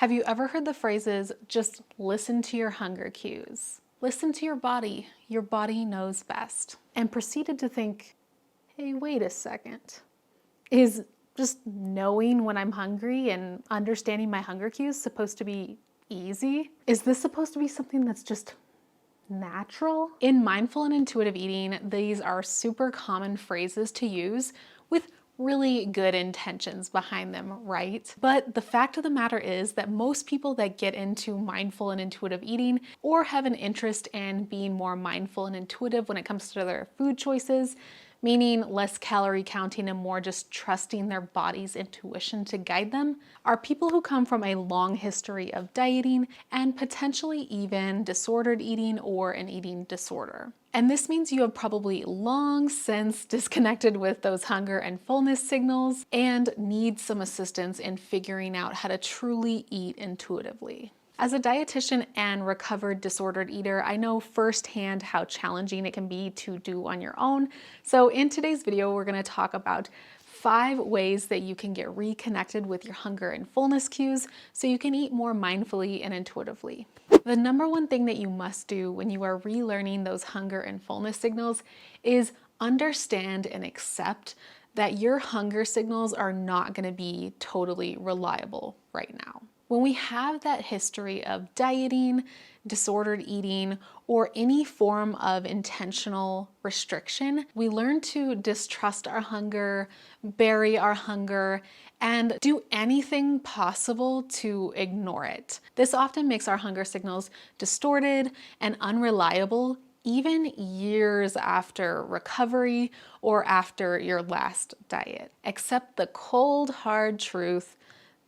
Have you ever heard the phrases, just listen to your hunger cues? Listen to your body knows best. And proceeded to think, hey, wait a second. Is just knowing when I'm hungry and understanding my hunger cues supposed to be easy? Is this supposed to be something that's just natural? In mindful and intuitive eating, these are super common phrases to use with really good intentions behind them, right? But the fact of the matter is that most people that get into mindful and intuitive eating or have an interest in being more mindful and intuitive when it comes to their food choices, meaning less calorie counting and more just trusting their body's intuition to guide them, are people who come from a long history of dieting and potentially even disordered eating or an eating disorder. And this means you have probably long since disconnected with those hunger and fullness signals and need some assistance in figuring out how to truly eat intuitively. As a dietitian and recovered disordered eater, I know firsthand how challenging it can be to do on your own. So in today's video, we're going to talk about 5 ways that you can get reconnected with your hunger and fullness cues so you can eat more mindfully and intuitively. The number one thing that you must do when you are relearning those hunger and fullness signals is understand and accept that your hunger signals are not going to be totally reliable right now. When we have that history of dieting, disordered eating, or any form of intentional restriction, we learn to distrust our hunger, bury our hunger, and do anything possible to ignore it. This often makes our hunger signals distorted and unreliable even years after recovery or after your last diet. Accept the cold, hard truth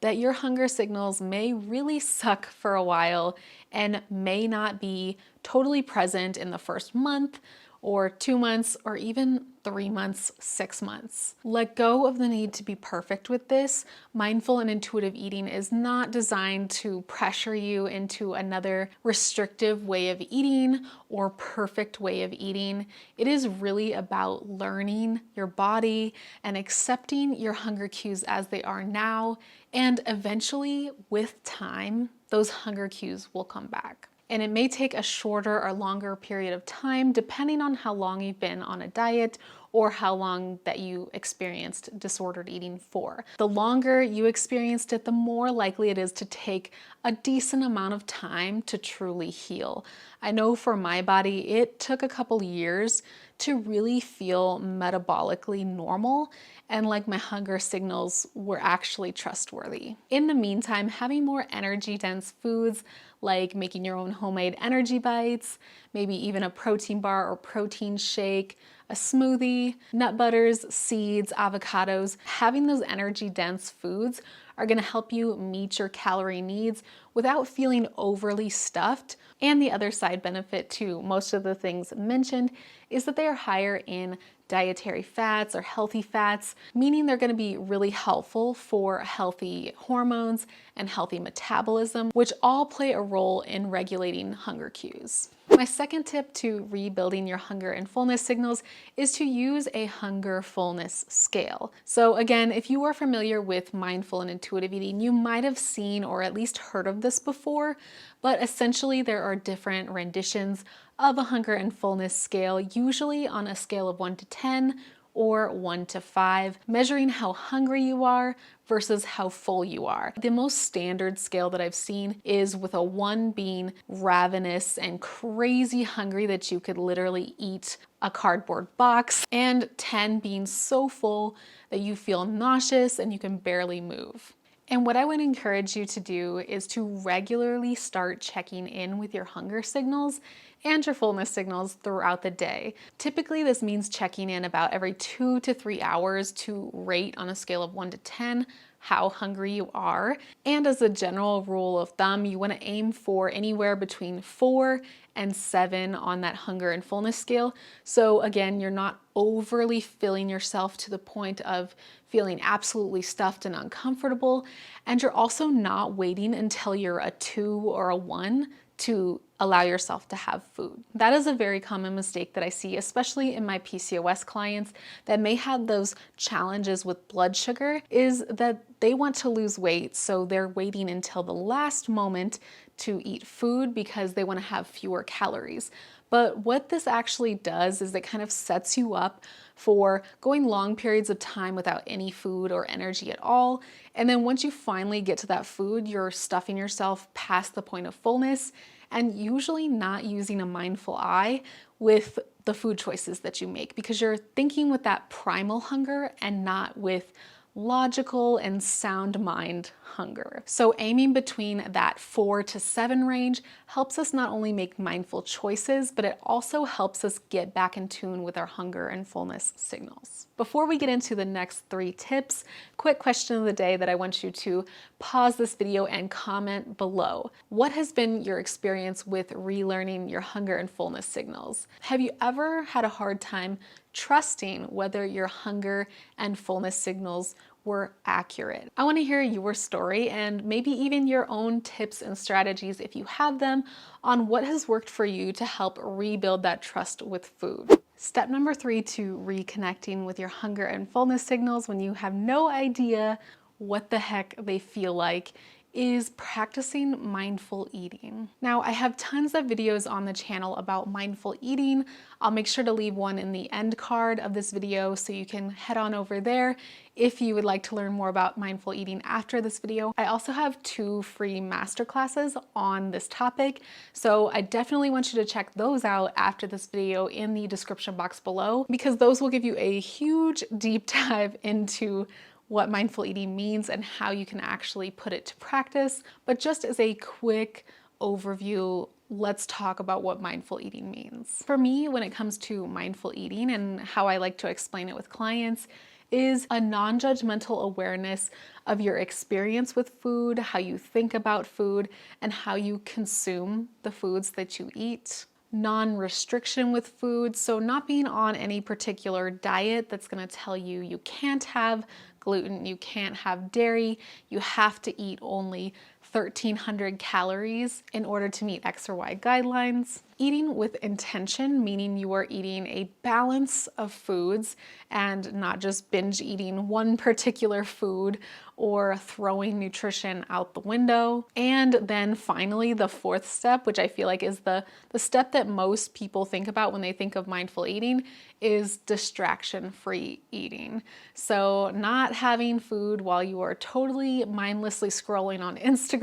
that your hunger signals may really suck for a while and may not be totally present in the first month or 2 months or even 3 months, 6 months. Let go of the need to be perfect with this. Mindful and intuitive eating is not designed to pressure you into another restrictive way of eating or perfect way of eating. It is really about learning your body and accepting your hunger cues as they are now, and eventually, with time, those hunger cues will come back. And it may take a shorter or longer period of time depending on how long you've been on a diet or how long that you experienced disordered eating for. The longer you experienced it, the more likely it is to take a decent amount of time to truly heal. I know for my body, it took a couple years to really feel metabolically normal and like my hunger signals were actually trustworthy. In the meantime, having more energy-dense foods like making your own homemade energy bites, maybe even a protein bar or protein shake, a smoothie, nut butters, seeds, avocados, having those energy-dense foods are going to help you meet your calorie needs without feeling overly stuffed. And the other side benefit to most of the things mentioned is that they are higher in dietary fats or healthy fats, meaning they're going to be really helpful for healthy hormones and healthy metabolism, which all play a role in regulating hunger cues. My second tip to rebuilding your hunger and fullness signals is to use a Hunger-Fullness Scale. So again, if you are familiar with mindful and intuitive eating, you might have seen or at least heard of this before, but essentially there are different renditions of a hunger and fullness scale, usually on a scale of 1 to 10 or 1 to 5, measuring how hungry you are versus how full you are. The most standard scale that I've seen is with a 1 being ravenous and crazy hungry that you could literally eat a cardboard box, and 10 being so full that you feel nauseous and you can barely move. And what I would encourage you to do is to regularly start checking in with your hunger signals and your fullness signals throughout the day. Typically, this means checking in about every 2 to 3 hours to rate on a scale of 1 to 10 how hungry you are. And as a general rule of thumb, you want to aim for anywhere between 4 and 7 on that hunger and fullness scale. So again, you're not overly filling yourself to the point of feeling absolutely stuffed and uncomfortable. And you're also not waiting until you're a 2 or a 1 to allow yourself to have food. That is a very common mistake that I see, especially in my PCOS clients that may have those challenges with blood sugar, is that they want to lose weight, so they're waiting until the last moment to eat food because they want to have fewer calories. But what this actually does is it kind of sets you up for going long periods of time without any food or energy at all. And then once you finally get to that food, you're stuffing yourself past the point of fullness and usually not using a mindful eye with the food choices that you make because you're thinking with that primal hunger and not with logical and sound mind hunger. So aiming between that 4 to 7 range helps us not only make mindful choices, but it also helps us get back in tune with our hunger and fullness signals. Before we get into the next 3 tips, quick question of the day that I want you to pause this video and comment below. What has been your experience with relearning your hunger and fullness signals? Have you ever had a hard time trusting whether your hunger and fullness signals were accurate? I want to hear your story and maybe even your own tips and strategies, if you have them, on what has worked for you to help rebuild that trust with food. Step number 3 to reconnecting with your hunger and fullness signals when you have no idea what the heck they feel like is practicing mindful eating. Now, I have tons of videos on the channel about mindful eating. I'll make sure to leave one in the end card of this video so you can head on over there if you would like to learn more about mindful eating after this video. I also have 2 free masterclasses on this topic, so I definitely want you to check those out after this video in the description box below, because those will give you a huge deep dive into what mindful eating means and how you can actually put it to practice. But just as a quick overview, let's talk about what mindful eating means. For me, when it comes to mindful eating and how I like to explain it with clients, is a non-judgmental awareness of your experience with food, how you think about food, and how you consume the foods that you eat. Non-restriction with food, so not being on any particular diet that's going to tell you you can't have gluten, you can't have dairy, you have to eat only 1,300 calories in order to meet X or Y guidelines. Eating with intention, meaning you are eating a balance of foods and not just binge eating one particular food or throwing nutrition out the window. And then finally, the 4th step, which I feel like is the step that most people think about when they think of mindful eating, is distraction-free eating. So not having food while you are totally mindlessly scrolling on Instagram,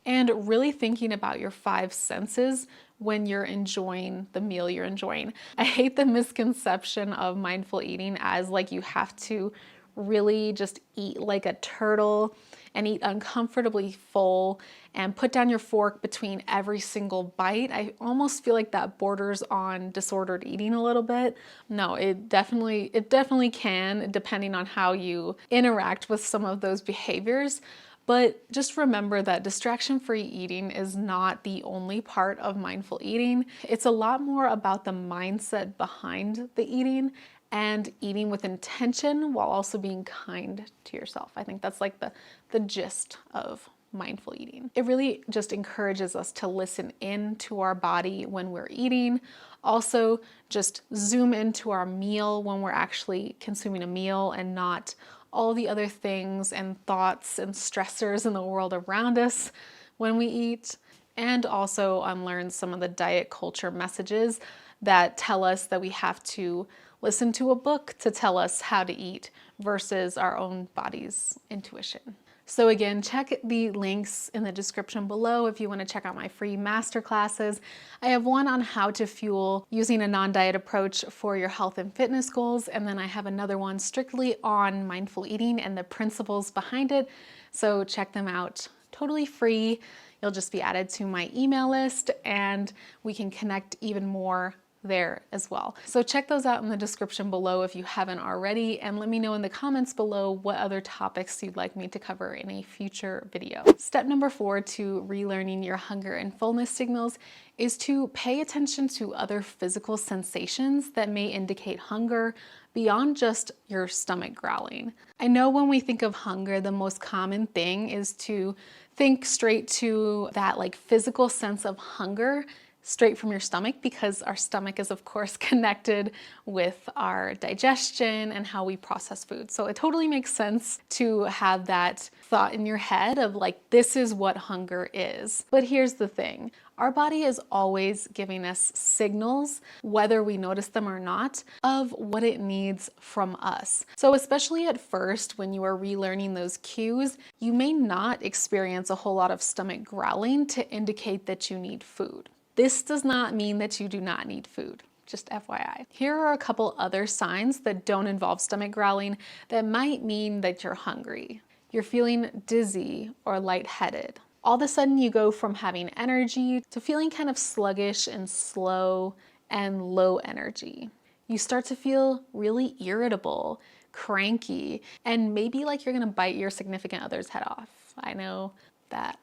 and really thinking about your 5 senses when you're enjoying the meal you're enjoying. I hate the misconception of mindful eating as like you have to really just eat like a turtle and eat uncomfortably full and put down your fork between every single bite. I almost feel like that borders on disordered eating a little bit. No, it definitely can, depending on how you interact with some of those behaviors. But just remember that distraction-free eating is not the only part of mindful eating. It's a lot more about the mindset behind the eating and eating with intention while also being kind to yourself. I think that's like the gist of mindful eating. It really just encourages us to listen in to our body when we're eating. Also, just zoom into our meal when we're actually consuming a meal and not all the other things and thoughts and stressors in the world around us when we eat. And also unlearn some of the diet culture messages that tell us that we have to listen to a book to tell us how to eat versus our own body's intuition. So again, check the links in the description below if you want to check out my free masterclasses. I have one on how to fuel using a non-diet approach for your health and fitness goals, and then I have another one strictly on mindful eating and the principles behind it. So check them out, totally free. You'll just be added to my email list and we can connect even more there as well. So check those out in the description below if you haven't already, and let me know in the comments below what other topics you'd like me to cover in a future video. Step number 4 to relearning your hunger and fullness signals is to pay attention to other physical sensations that may indicate hunger beyond just your stomach growling. I know when we think of hunger, the most common thing is to think straight to that like physical sense of hunger straight from your stomach, because our stomach is of course connected with our digestion and how we process food. So it totally makes sense to have that thought in your head of like, this is what hunger is. But here's the thing. Our body is always giving us signals, whether we notice them or not, of what it needs from us. So especially at first, when you are relearning those cues, you may not experience a whole lot of stomach growling to indicate that you need food. This does not mean that you do not need food. Just FYI. Here are a couple other signs that don't involve stomach growling that might mean that you're hungry. You're feeling dizzy or lightheaded. All of a sudden you go from having energy to feeling kind of sluggish and slow and low energy. You start to feel really irritable, cranky, and maybe like you're gonna bite your significant other's head off. I know that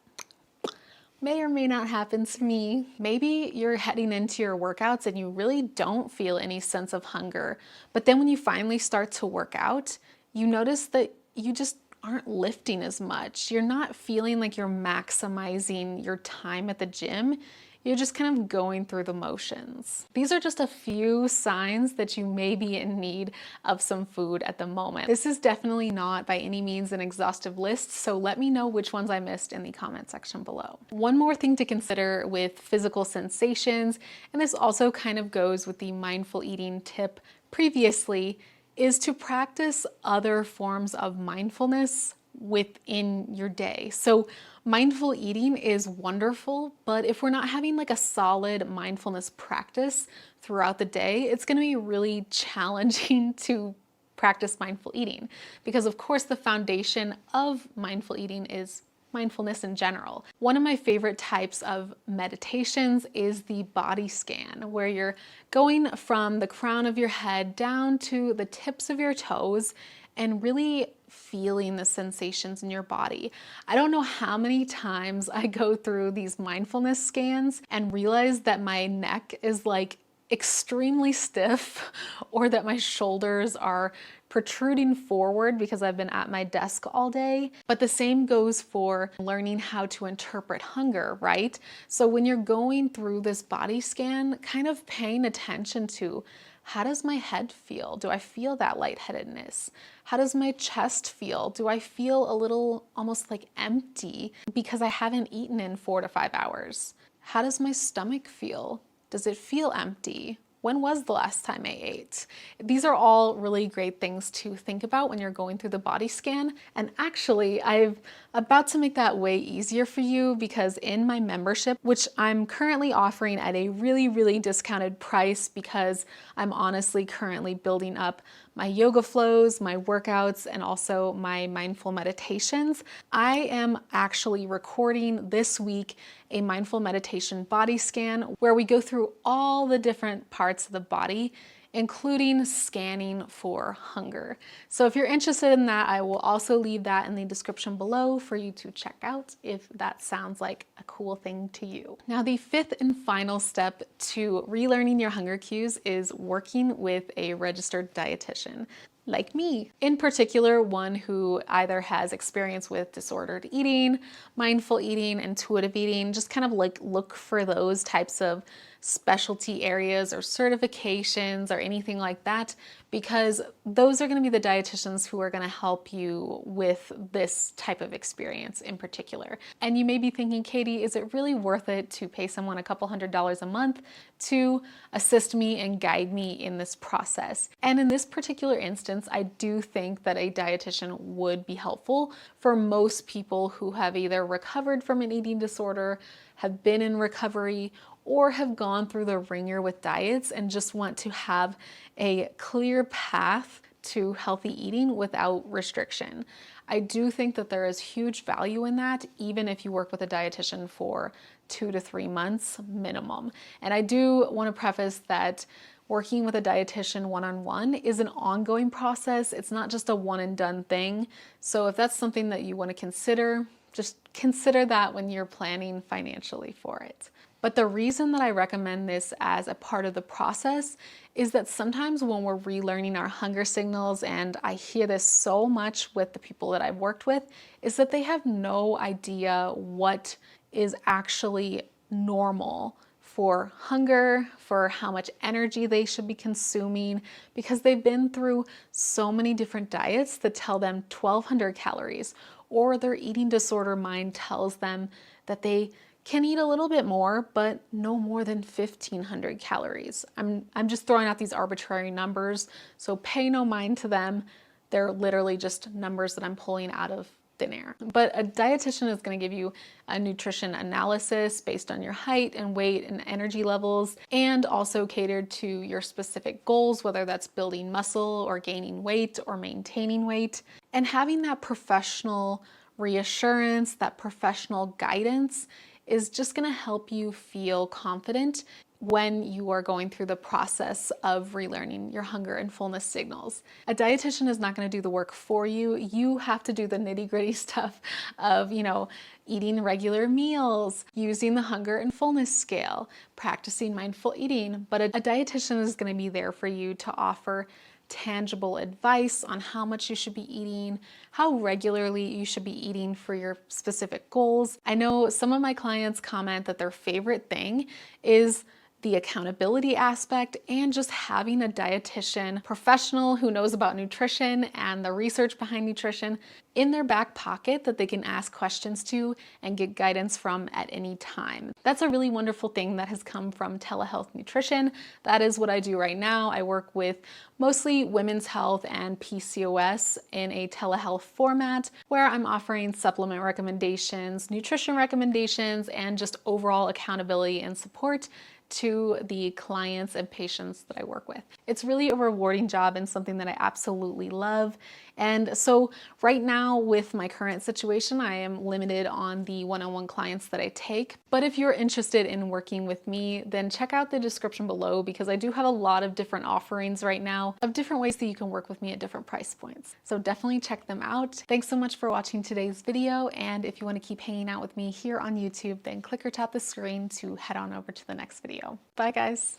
may or may not happen to me. Maybe you're heading into your workouts and you really don't feel any sense of hunger, but then when you finally start to work out, you notice that you just aren't lifting as much. You're not feeling like you're maximizing your time at the gym. You're just kind of going through the motions. These are just a few signs that you may be in need of some food at the moment. This is definitely not by any means an exhaustive list, so let me know which ones I missed in the comment section below. One more thing to consider with physical sensations, and this also kind of goes with the mindful eating tip previously, is to practice other forms of mindfulness within your day. So mindful eating is wonderful, but if we're not having like a solid mindfulness practice throughout the day, it's going to be really challenging to practice mindful eating, because of course the foundation of mindful eating is mindfulness in general. One of my favorite types of meditations is the body scan, where you're going from the crown of your head down to the tips of your toes and really feeling the sensations in your body. I don't know how many times I go through these mindfulness scans and realize that my neck is like extremely stiff, or that my shoulders are protruding forward because I've been at my desk all day. But the same goes for learning how to interpret hunger, right? So when you're going through this body scan, kind of paying attention to, how does my head feel? Do I feel that lightheadedness? How does my chest feel? Do I feel a little almost like empty because I haven't eaten in 4 to 5 hours? How does my stomach feel? Does it feel empty? When was the last time I ate? These are all really great things to think about when you're going through the body scan. And actually, I'm about to make that way easier for you, because in my membership, which I'm currently offering at a really, really discounted price, because I'm honestly currently building up my yoga flows, my workouts, and also my mindful meditations, I am actually recording this week a mindful meditation body scan where we go through all the different parts of the body, including scanning for hunger. So if you're interested in that, I will also leave that in the description below for you to check out if that sounds like a cool thing to you. Now, the fifth and final step to relearning your hunger cues is working with a registered dietitian. Like me. In particular, one who either has experience with disordered eating, mindful eating, intuitive eating, just kind of like look for those types of specialty areas or certifications or anything like that, because those are going to be the dietitians who are going to help you with this type of experience in particular. And you may be thinking, Katie, is it really worth it to pay someone a couple $100s a month to assist me and guide me in this process? And in this particular instance, I do think that a dietitian would be helpful for most people who have either recovered from an eating disorder, have been in recovery, or have gone through the ringer with diets and just want to have a clear path to healthy eating without restriction. I do think that there is huge value in that, even if you work with a dietitian for 2 to 3 months minimum. And I do want to preface that working with a dietitian one-on-one is an ongoing process. It's not just a one and done thing. So if that's something that you want to consider, just consider that when you're planning financially for it. But the reason that I recommend this as a part of the process is that sometimes when we're relearning our hunger signals, and I hear this so much with the people that I've worked with, is that they have no idea what is actually normal for hunger, for how much energy they should be consuming, because they've been through so many different diets that tell them 1,200 calories, or their eating disorder mind tells them that they can eat a little bit more, but no more than 1,500 calories. I'm just throwing out these arbitrary numbers, so pay no mind to them. They're literally just numbers that I'm pulling out of thin air. But a dietitian is going to give you a nutrition analysis based on your height and weight and energy levels, and also catered to your specific goals, whether that's building muscle or gaining weight or maintaining weight. And having that professional reassurance, that professional guidance is just going to help you feel confident when you are going through the process of relearning your hunger and fullness signals. A dietitian is not going to do the work for you. You have to do the nitty-gritty stuff of, eating regular meals, using the hunger and fullness scale, practicing mindful eating. But a dietitian is going to be there for you to offer tangible advice on how much you should be eating, how regularly you should be eating for your specific goals. I know some of my clients comment that their favorite thing is the accountability aspect and just having a dietitian professional who knows about nutrition and the research behind nutrition in their back pocket that they can ask questions to and get guidance from at any time. That's a really wonderful thing that has come from telehealth nutrition. That is what I do right now. I work with mostly women's health and PCOS in a telehealth format where I'm offering supplement recommendations, nutrition recommendations, and just overall accountability and support to the clients and patients that I work with. It's really a rewarding job and something that I absolutely love. And so right now with my current situation, I am limited on the one-on-one clients that I take. But if you're interested in working with me, then check out the description below, because I do have a lot of different offerings right now of different ways that you can work with me at different price points. So definitely check them out. Thanks so much for watching today's video. And if you want to keep hanging out with me here on YouTube, then click or tap the screen to head on over to the next video. Bye guys.